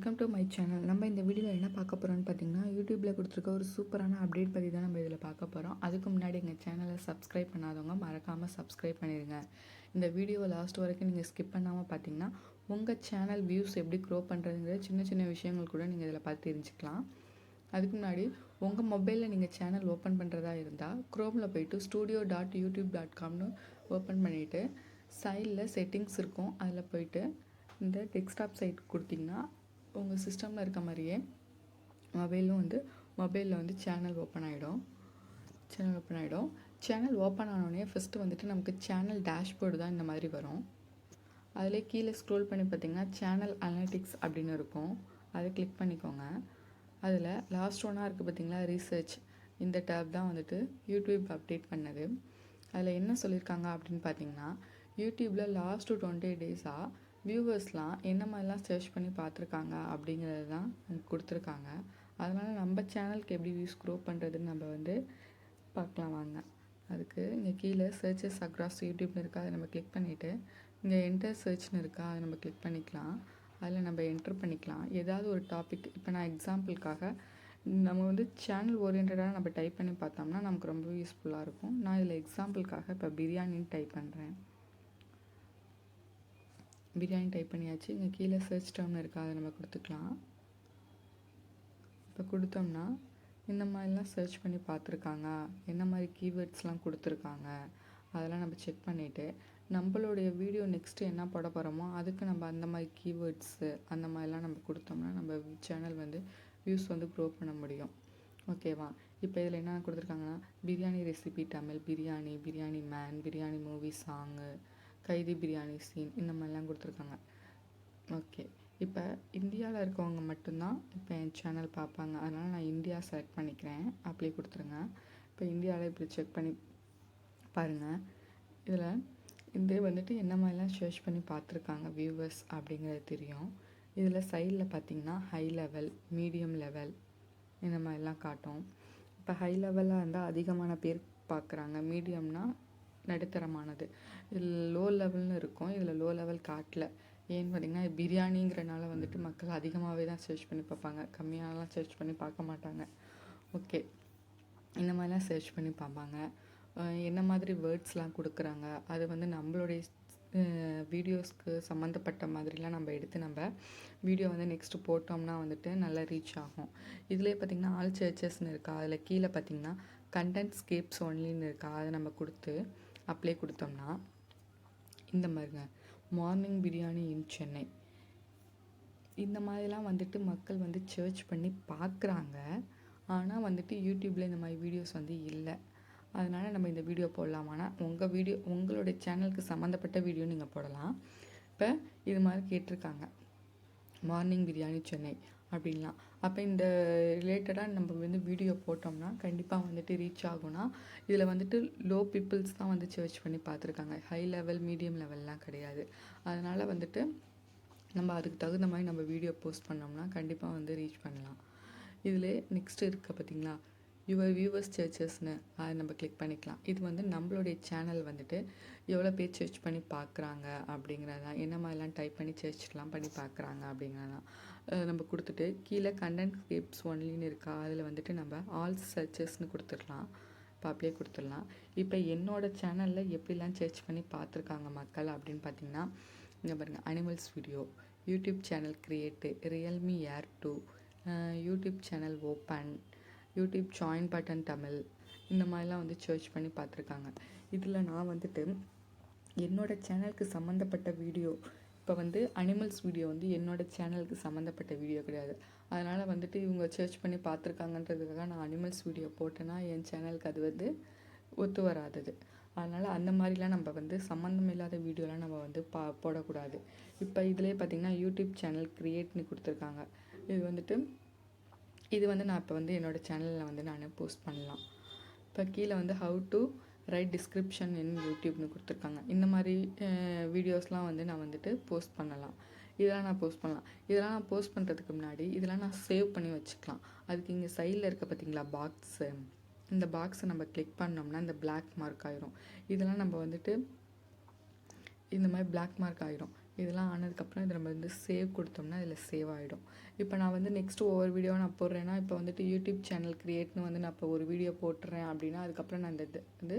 Welcome to my channel. நம்ம இந்த வீடியோவில் என்ன பார்க்க போகிறோம்னு பார்த்தீங்கன்னா, யூடியூப்பில் கொடுத்துருக்க ஒரு சூப்பரான அப்டேட் பற்றி தான் நம்ம இதில் பார்க்க போகிறோம். அதுக்கு முன்னாடி எங்கள் சேனலை சப்ஸ்கிரைப் பண்ணாதவங்க மறக்காமல் சப்ஸ்கிரைப் பண்ணிடுங்க. இந்த வீடியோவை லாஸ்ட் வரைக்கும் நீங்கள் ஸ்கிப் பண்ணாமல் பார்த்தீங்கன்னா உங்கள் சேனல் வியூஸ் எப்படி க்ரோ பண்ணுறதுங்கிற சின்ன சின்ன விஷயங்கள் கூட நீங்கள் இதில் பார்த்து தெரிஞ்சுக்கலாம். அதுக்கு முன்னாடி உங்கள் மொபைலில் நீங்கள் சேனல் ஓப்பன் பண்ணுறதா இருந்தால் க்ரோமில் போய்ட்டு studio.youtube.comனு ஓப்பன் பண்ணிவிட்டு சைடில் செட்டிங்ஸ் இருக்கும். அதில் போய்ட்டு இந்த டெஸ்க்டாப் சைட் கொடுத்திங்கன்னா உங்கள் சிஸ்டமில் இருக்க மாதிரியே மொபைலில் வந்து சேனல் ஓப்பன் ஆகிடும். சேனல் ஓப்பன் ஆனோடனே ஃபஸ்ட்டு வந்துட்டு நமக்கு சேனல் டேஷ்போர்டு தான் இந்த மாதிரி வரும். அதிலே கீழே ஸ்க்ரோல் பண்ணி பார்த்திங்கன்னா சேனல் அனலிட்டிக்ஸ் அப்படின்னு இருக்கும். அதை கிளிக் பண்ணிக்கோங்க. அதில் லாஸ்ட் ஒன்னாக இருக்குது பார்த்திங்களா, ரீசர்ச். இந்த டேப் தான் வந்துட்டு யூடியூப் அப்டேட் பண்ணது. அதில் என்ன சொல்லியிருக்காங்க அப்படின்னு பார்த்திங்கன்னா, யூடியூப்பில் லாஸ்ட் 20 டேஸாக வியூவர்ஸ்லாம் என்ன மாதிரிலாம் சர்ச் பண்ணி பார்த்துருக்காங்க அப்படிங்கிறது தான் கொடுத்துருக்காங்க. அதனால் நம்ம சேனலுக்கு எப்படி வியூஸ் க்ரோ பண்ணுறதுன்னு நம்ம வந்து பார்க்கலாம் வாங்க. அதுக்கு இங்கே கீழே சர்ச்சஸ் அக்ராஸ் யூடியூப்னு இருக்கா, அதை நம்ம கிளிக் பண்ணிவிட்டு இங்கே என்டர் சர்ச்னு இருக்கா, அதை நம்ம கிளிக் பண்ணிக்கலாம். அதில் நம்ம என்டர் பண்ணிக்கலாம் ஏதாவது ஒரு டாபிக். இப்போ நான் எக்ஸாம்பிளுக்காக நம்ம வந்து சேனல் ஓரியன்டாக நம்ம டைப் பண்ணி பார்த்தோம்னா நமக்கு ரொம்ப யூஸ்ஃபுல்லாக இருக்கும். நான் இதில் எக்ஸாம்பிளுக்காக இப்போ பிரியாணின்னு டைப் பண்ணுறேன். பிரியாணி டைப் பண்ணியாச்சு. இங்கே கீழே சர்ச் டேர்ம்னு இருக்கா, அதை நம்ம கொடுத்துக்கலாம். இப்போ கொடுத்தோம்னா இந்த மாதிரிலாம் சர்ச் பண்ணி பார்த்துருக்காங்க, என்ன மாதிரி கீவேர்ட்ஸ்லாம் கொடுத்துருக்காங்க, அதெல்லாம் நம்ம செக் பண்ணிவிட்டு நம்மளுடைய வீடியோ நெக்ஸ்ட்டு என்ன போட போகிறோமோ அதுக்கு நம்ம அந்த மாதிரி கீவேர்ட்ஸு அந்த மாதிரிலாம் நம்ம கொடுத்தோம்னா நம்ம சேனல் வந்து வியூஸ் வந்து க்ரோ பண்ண முடியும். ஓகேவா? இப்போ இதில் என்ன கொடுத்துருக்காங்கன்னா, biryani recipe Tamil, biryani man, biryani movie song, கைதி பிரியாணி சீன், இந்த மாதிரிலாம் கொடுத்துருக்காங்க. ஓகே, இப்போ இந்தியாவில் இருக்கவங்க மட்டும்தான் இப்போ என் சேனல் பார்ப்பாங்க. அதனால் நான் இந்தியா செலக்ட் பண்ணிக்கிறேன். அப்ளை கொடுத்துருங்க. இப்போ இந்தியாவில் இப்படி செக் பண்ணி பாருங்கள். இதில் இந்த வந்துட்டு என்ன மாதிரிலாம் சர்ச் பண்ணி பார்த்துருக்காங்க வியூவர்ஸ் அப்படிங்கிறது தெரியும். இதில் சைடில் பார்த்திங்கன்னா ஹை லெவல், மீடியம் லெவல் இந்த மாதிரிலாம் காட்டும். இப்போ ஹை லெவலாக இருந்தால் அதிகமான பேர் பார்க்குறாங்க, மீடியம்னா நடுத்தரமானது, இதில் லோ லெவல்னு இருக்கும். இதில் லோ லெவல் காட்டல. ஏன்னு பார்த்திங்கன்னா பிரியாணிங்கிறனால வந்துட்டு மக்கள் அதிகமாகவே தான் சர்ச் பண்ணி பார்ப்பாங்க, கம்மியாகலாம் சர்ச் பண்ணி பார்க்க மாட்டாங்க. ஓகே, இந்த மாதிரிலாம் சர்ச் பண்ணி பார்ப்பாங்க. என்ன மாதிரி வேர்ட்ஸ்லாம் கொடுக்குறாங்க, அது வந்து நம்மளுடைய வீடியோஸ்க்கு சம்மந்தப்பட்ட மாதிரிலாம் நம்ம எடுத்து நம்ம வீடியோ வந்து நெக்ஸ்ட்டு போட்டோம்னா வந்துட்டு நல்லா ரீச் ஆகும். இதிலே பார்த்திங்கன்னா ஆல் சர்ச்சஸ்ன்னு இருக்கா, அதில் கீழே பார்த்திங்கன்னா கண்டென்ட் ஸ்கேப்ஸ் ஒன்லின்னு இருக்கா, அதை நம்ம கொடுத்து அப்ளை கொடுத்தோம்னா இந்த மாதிரிங்க மார்னிங் பிரியாணி இன் சென்னை இந்த மாதிரிலாம் வந்துட்டு மக்கள் வந்து சர்ச் பண்ணி பார்க்குறாங்க. ஆனால் வந்துட்டு யூடியூப்பில் இந்த மாதிரி வீடியோஸ் வந்து இல்லை. அதனால் நம்ம இந்த வீடியோ போடலாமான்னா உங்களுடைய சேனலுக்கு சம்மந்தப்பட்ட வீடியோ நீங்கள் போடலாம். இப்போ இது மாதிரி கேட்டிருக்காங்க மார்னிங் பிரியாணி சென்னை அப்படின்லாம். அப்போ இந்த ரிலேட்டடாக நம்ம வந்து வீடியோ போட்டோம்னா கண்டிப்பாக வந்துட்டு ரீச் ஆகும்னா, இதில் வந்துட்டு லோ பீப்புள்ஸ் தான் வந்து சர்ச் பண்ணி பார்த்துருக்காங்க, ஹை லெவல் மீடியம் லெவல்லாம் கிடையாது. அதனால் வந்துட்டு நம்ம அதுக்கு தகுந்த மாதிரி நம்ம வீடியோ போஸ்ட் பண்ணோம்னா கண்டிப்பாக வந்து ரீச் பண்ணலாம். இதில் நெக்ஸ்ட்டு இருக்க பார்த்திங்களா யுவர் வியூவர்ஸ் சர்ச்சஸ்னு, அதை நம்ம கிளிக் பண்ணிக்கலாம். இது வந்து நம்மளுடைய சேனல் வந்துட்டு எவ்வளோ பேர் சர்ச் பண்ணி பார்க்குறாங்க அப்படிங்கிறதான், என்ன மாதிரிலாம் டைப் பண்ணி சர்ச்லாம் பண்ணி பார்க்குறாங்க அப்படிங்கிறதான் நம்ம கொடுத்துட்டு கீழே கண்டென்ட் ஸ்கேப்ஸ் ஒன்லின்னு இருக்கா, அதில் வந்துட்டு நம்ம ஆல் சர்ச்சஸ்ன்னு கொடுத்துடலாம். இப்போ அப்படியே கொடுத்துடலாம். இப்போ என்னோடய சேனலில் எப்படிலாம் சர்ச் பண்ணி பார்த்துருக்காங்க மக்கள் அப்படின்னு பார்த்திங்கன்னா, இங்கே பாருங்கள், animals video, YouTube channel create, Realme air 2, YouTube channel open, YouTube join button Tamil, இந்த மாதிரிலாம் வந்து சர்ச் பண்ணி பார்த்துருக்காங்க. இதில் நான் வந்துட்டு என்னோடய சேனலுக்கு சம்மந்தப்பட்ட வீடியோ, இப்போ வந்து அனிமல்ஸ் வீடியோ வந்து என்னோடய சேனலுக்கு சம்மந்தப்பட்ட வீடியோ கிடையாது. அதனால் வந்துட்டு இவங்க சர்ச் பண்ணி பார்த்துருக்காங்கன்றதுக்காக நான் அனிமல்ஸ் வீடியோ போட்டேன்னா என் சேனலுக்கு அது வந்து ஒத்து வராதது. அதனால் அந்த மாதிரிலாம் நம்ம வந்து சம்மந்தம் இல்லாத வீடியோலாம் நம்ம வந்து போடக்கூடாது. இப்போ இதிலே பார்த்திங்கன்னா யூடியூப் சேனல் க்ரியேட்னு கொடுத்துருக்காங்க. இது வந்து நான் இப்போ வந்து என்னோடய சேனலில் வந்து நான் போஸ்ட் பண்ணலாம். இப்போ கீழே வந்து ஹவு டு ரைட் டிஸ்கிரிப்ஷன் இன் யூடியூப்னு கொடுத்துருக்காங்க. இந்த மாதிரி வீடியோஸ்லாம் வந்து நான் வந்துட்டு போஸ்ட் பண்ணலாம். இதெல்லாம் நான் போஸ்ட் பண்ணலாம். இதெல்லாம் நான் போஸ்ட் பண்ணுறதுக்கு முன்னாடி இதெல்லாம் நான் சேவ் பண்ணி வச்சுக்கலாம். அதுக்கு இங்கே சைடில் இருக்க பார்த்திங்களா பாக்ஸு, இந்த பாக்ஸை நம்ம கிளிக் பண்ணோம்னா இந்த பிளாக் மார்க் ஆயிரும். இதெல்லாம் நம்ம வந்துட்டு இந்த மாதிரி பிளாக் மார்க் ஆகிடும். இதெல்லாம் ஆனதுக்கப்புறம் இதை நம்ம வந்து சேவ் கொடுத்தோம்னா இதில் சேவ் ஆகிடும். இப்போ நான் வந்து நெக்ஸ்ட்டு ஒவ்வொரு வீடியோவை நான் போடுறேன்னா, இப்போ வந்துட்டு யூடியூப் சேனல் க்ரியேட்னு வந்து நான் இப்போ ஒரு வீடியோ போட்டுறேன் அப்படின்னா, அதுக்கப்புறம் நான் இந்த இது வந்து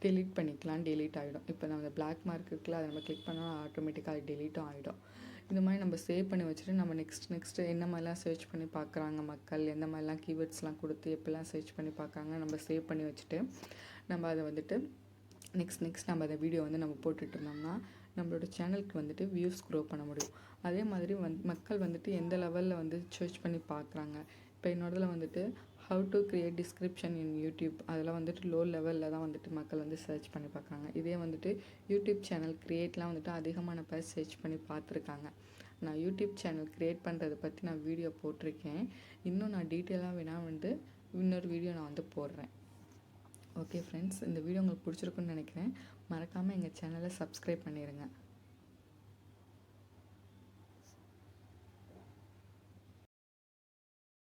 டெலீட் பண்ணிக்கலாம். டெலீட் ஆகிடும். இப்போ நம்ம இந்த பிளாக் மார்க் இருக்குல்ல, அதை நம்ம கிளிக் பண்ணால் ஆட்டோமேட்டிக்காக அது டெலீட்டும் ஆகிடும். இந்த மாதிரி நம்ம சேவ் பண்ணி வச்சுட்டு நம்ம நெக்ஸ்ட்டு என்ன மாதிரிலாம் சர்ச் பண்ணி பார்க்குறாங்க மக்கள், எந்த மாதிரிலாம் கீவேர்ட்ஸ்லாம் கொடுத்து எப்படிலாம் சர்ச் பண்ணி பார்க்குறாங்க நம்ம சேவ் பண்ணி வச்சுட்டு நம்ம அதை வந்துட்டு நெக்ஸ்ட் நம்ம அந்த வீடியோ வந்து நம்ம போட்டுட்டு இருந்தோம்னா நம்மளோட சேனலுக்கு வந்துட்டு வியூஸ் க்ரோ பண்ண முடியும். அதே மாதிரி மக்கள் வந்துட்டு எந்த லெவலில் வந்து சர்ச் பண்ணி பார்க்குறாங்க. இப்போ என்னோடதில் வந்துட்டு how to create description in YouTube, அதெல்லாம் வந்துட்டு லோ லெவலில் தான் வந்துட்டு மக்கள் வந்து சர்ச் பண்ணி பார்க்குறாங்க. இதே வந்துட்டு யூடியூப் சேனல் க்ரியேட்லாம் வந்துட்டு அதிகமான பேர் சர்ச் பண்ணி பார்த்துருக்காங்க. நான் யூடியூப் சேனல் க்ரியேட் பண்ணுறதை பற்றி நான் வீடியோ போட்டிருக்கேன். இன்னும் நான் டீட்டெயிலாக வேணால் வந்து இன்னொரு வீடியோ நான் வந்து போடுறேன். ஓகே ஃப்ரெண்ட்ஸ், இந்த வீடியோ உங்களுக்கு பிடிச்சிருக்குன்னு நினைக்கிறேன். மறக்காமல் எங்கள் சேனலை சப்ஸ்கிரைப் பண்ணிடுங்க.